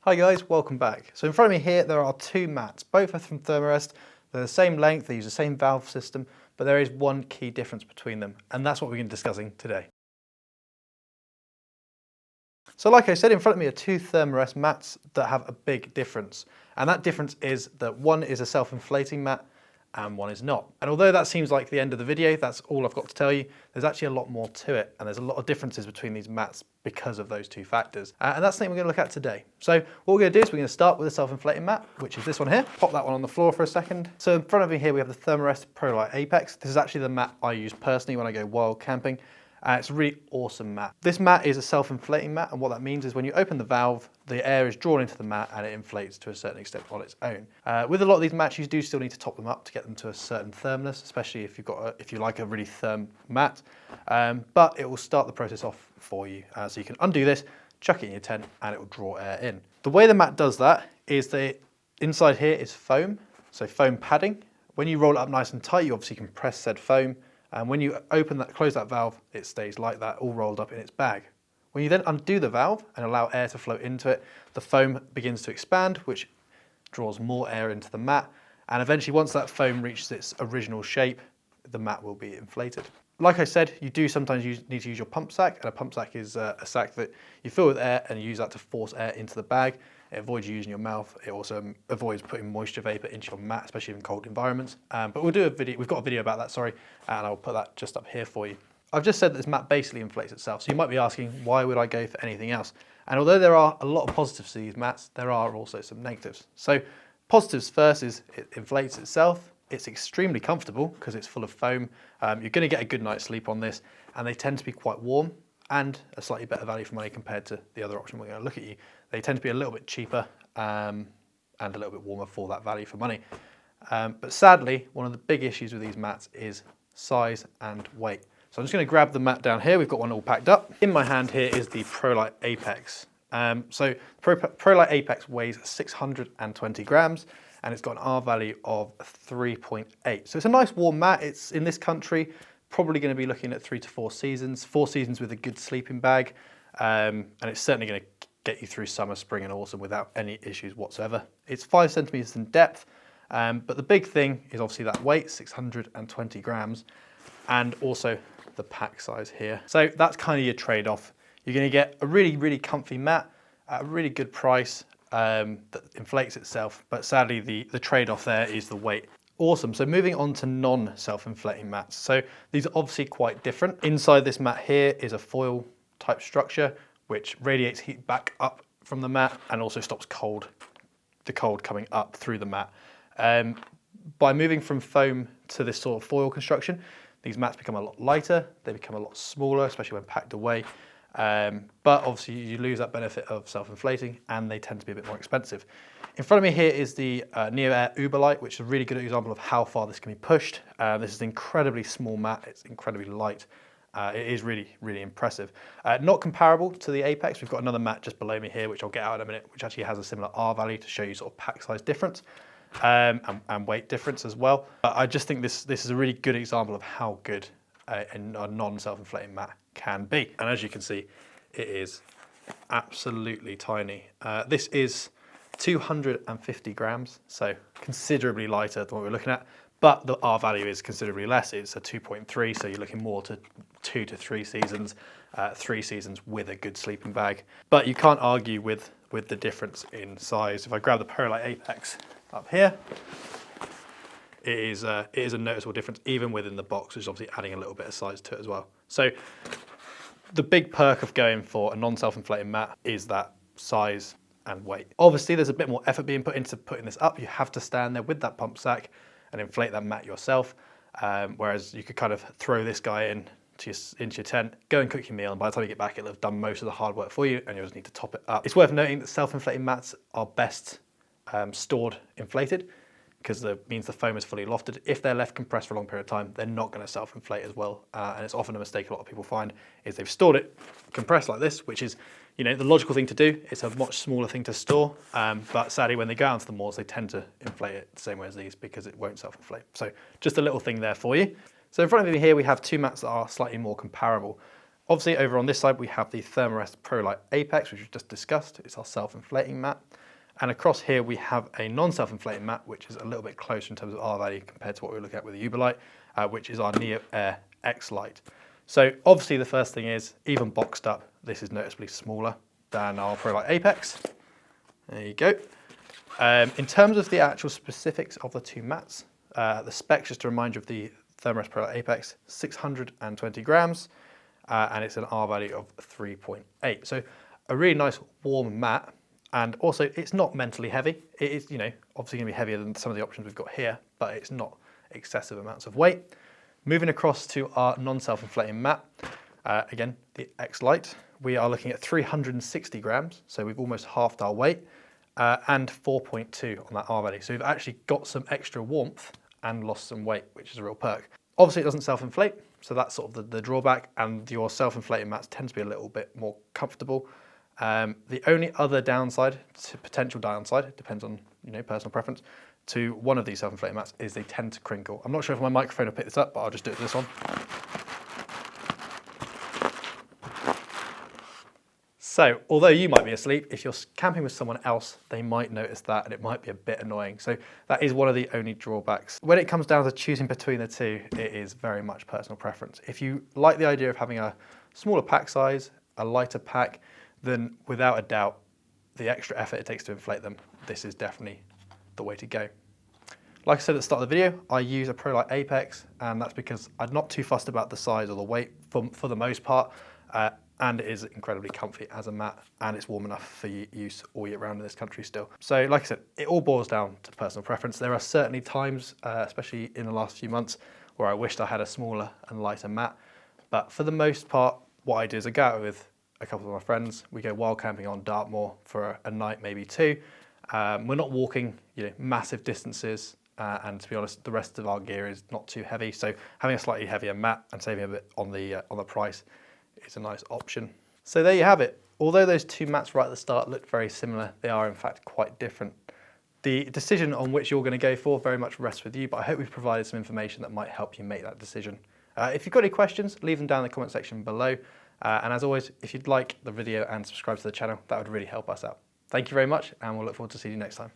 Hi guys, welcome back. So in front of me here there are two mats, both are from thermarest. They're the same length, they use the same valve system, but there is one key difference between them, and that's what we're going to be discussing today. So like I said, in front of me are two thermarest mats that have a big difference, and that difference is that one is a self-inflating mat and one is not. And although that seems like the end of the video, that's all I've got to tell you, there's actually a lot more to it, and there's a lot of differences between these mats because of those two factors. And that's something we're going to look at today. So what we're going to do is we're going to start with a self-inflating mat, which is this one here. Pop that one on the floor for a second. So in front of me here we have the thermarest ProLite Apex. This is actually the mat I use personally when I go wild camping. It's a really awesome mat. This mat is a self-inflating mat, and what that means is when you open the valve, the air is drawn into the mat and it inflates to a certain extent on its own. With a lot of these mats, you do still need to top them up to get them to a certain thermness, especially if you like a really therm mat. But it will start the process off for you. So you can undo this, chuck it in your tent, and it will draw air in. The way the mat does that is that inside here is foam, so foam padding. When you roll it up nice and tight, you obviously compress said foam. And when you close that valve, it stays like that, all rolled up in its bag. When you then undo the valve and allow air to flow into it, the foam begins to expand, which draws more air into the mat. And eventually, once that foam reaches its original shape, the mat will be inflated. Like I said, you do sometimes need to use your pump sack, and a pump sack is a sack that you fill with air and you use that to force air into the bag. It avoids you using your mouth. It also avoids putting moisture vapor into your mat, especially in cold environments. But we'll do a video. We've got a video about that, sorry, and I'll put that just up here for you. I've just said that this mat basically inflates itself, so you might be asking, why would I go for anything else? And although there are a lot of positives to these mats, there are also some negatives. So positives first is it inflates itself. It's extremely comfortable because it's full of foam. You're going to get a good night's sleep on this, and they tend to be quite warm and a slightly better value for money compared to the other option we're going to look at you. They tend to be a little bit cheaper and a little bit warmer for that value for money. But sadly, one of the big issues with these mats is size and weight. So I'm just going to grab the mat down here. We've got one all packed up. In my hand here is the ProLite Apex. So ProLite Apex weighs 620 grams and it's got an R value of 3.8. So it's a nice warm mat. It's in this country, probably going to be looking at 3 to 4 seasons, 4 seasons with a good sleeping bag. And it's certainly going to get you through summer, spring and autumn without any issues whatsoever. It's 5 centimeters in depth, but the big thing is obviously that weight, 620 grams, and also the pack size here. So that's kind of your trade-off. You're going to get a really, really comfy mat at a really good price that inflates itself, but sadly the trade-off there is the weight. Awesome, so moving on to non-self-inflating mats. So these are obviously quite different. Inside this mat here is a foil type structure which radiates heat back up from the mat and also stops the cold coming up through the mat. By moving from foam to this sort of foil construction, these mats become a lot lighter, they become a lot smaller, especially when packed away. But obviously you lose that benefit of self-inflating and they tend to be a bit more expensive. In front of me here is the NeoAir UberLite, which is a really good example of how far this can be pushed. This is an incredibly small mat, it's incredibly light. It is really, really impressive. Not comparable to the Apex. We've got another mat just below me here, which I'll get out in a minute, which actually has a similar R value to show you sort of pack size difference and weight difference as well. But I just think this is a really good example of how good a non-self-inflating mat can be. And as you can see, it is absolutely tiny. This is 250 grams, so considerably lighter than what we're looking at. But the R value is considerably less. It's a 2.3, so you're looking more to 2 to 3 seasons, 3 seasons with a good sleeping bag. But you can't argue with the difference in size. If I grab the ProLite Apex up here, it is a noticeable difference even within the box, which is obviously adding a little bit of size to it as well. So the big perk of going for a non-self-inflating mat is that size and weight. Obviously, there's a bit more effort being put into putting this up. You have to stand there with that pump sack and inflate that mat yourself, whereas you could kind of throw this guy into your tent, go and cook your meal, and by the time you get back, it'll have done most of the hard work for you, and you'll just need to top it up. It's worth noting that self-inflating mats are best stored inflated, because that means the foam is fully lofted. If they're left compressed for a long period of time, they're not going to self-inflate as well, and it's often a mistake a lot of people find is they've stored it compressed like this, which is the logical thing to do. It's a much smaller thing to store, but sadly when they go out into the moors, they tend to inflate it the same way as these because it won't self-inflate. So just a little thing there for you. So in front of me here, we have two mats that are slightly more comparable. Obviously over on this side we have the thermarest ProLite Apex, which we've just discussed. It's our self-inflating mat. And across here we have a non-self-inflating mat, which is a little bit closer in terms of R value compared to what we were looking at with the UberLite, which is our Neo Air Xlite. So obviously the first thing is, even boxed up, this is noticeably smaller than our ProLite Apex. There you go. In terms of the actual specifics of the two mats, the specs, just to remind you of the thermarest ProLite Apex, 620 grams, and it's an R value of 3.8. So a really nice warm mat, and also it's not mentally heavy. It is, you know, obviously going to be heavier than some of the options we've got here, but it's not excessive amounts of weight. Moving across to our non-self-inflating mat, again, the Xlite, we are looking at 360 grams, so we've almost halved our weight, and 4.2 on that R value. So we've actually got some extra warmth and lost some weight, which is a real perk. Obviously it doesn't self-inflate, so that's sort of the drawback, and your self-inflating mats tend to be a little bit more comfortable. The only other downside, potential downside, it depends on, you know, personal preference, to one of these self-inflating mats is they tend to crinkle. I'm not sure if my microphone will pick this up, but I'll just do it with this one. So, although you might be asleep, if you're camping with someone else, they might notice that and it might be a bit annoying. So that is one of the only drawbacks. When it comes down to choosing between the two, it is very much personal preference. If you like the idea of having a smaller pack size, a lighter pack, then without a doubt, the extra effort it takes to inflate them, this is definitely the way to go. Like I said at the start of the video, I use a ProLite Apex, and that's because I'm not too fussed about the size or the weight for the most part. And it is incredibly comfy as a mat, and it's warm enough for use all year round in this country still. So like I said, it all boils down to personal preference. There are certainly times, especially in the last few months, where I wished I had a smaller and lighter mat. But for the most part, what I do is I go out with a couple of my friends. We go wild camping on Dartmoor for a night, maybe two. We're not walking, you know, massive distances. And to be honest, the rest of our gear is not too heavy. So having a slightly heavier mat and saving a bit on the price is a nice option. So there you have it. Although those two mats right at the start looked very similar, they are in fact quite different. The decision on which you're going to go for very much rests with you, but I hope we've provided some information that might help you make that decision. If you've got any questions, leave them down in the comment section below. And as always, if you'd like the video and subscribe to the channel, that would really help us out. Thank you very much, and we'll look forward to seeing you next time.